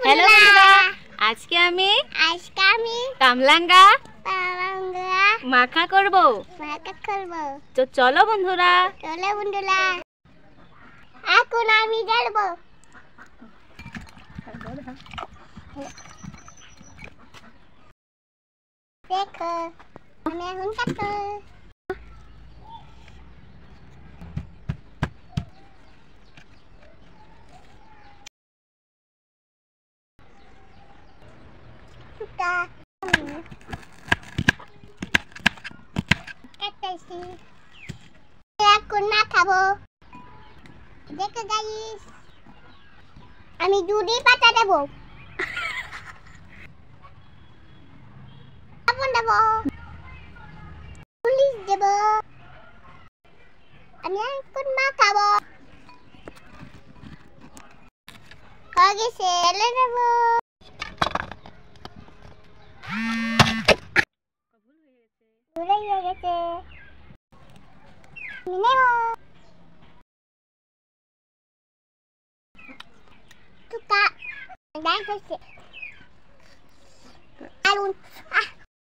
Hello বন্ধুরা, আজকে আমি কামরাঙ্গা মাখা করব। তো চলো বন্ধুরা, এখন আমি জ্বালবো। দেখো আমি এখন কাটবো। কাটতেছি, এখন না খাবো। দেখো গাইস, আমি দুধি পাতা দেবো, লবণ দেবো, পুলিশ দেবো। আমি এখন না খাবো। হয়ে গেছে, এলে দেবো। ভুলে গেছে, আমি নেবো। Tuka, dan kasi, alun,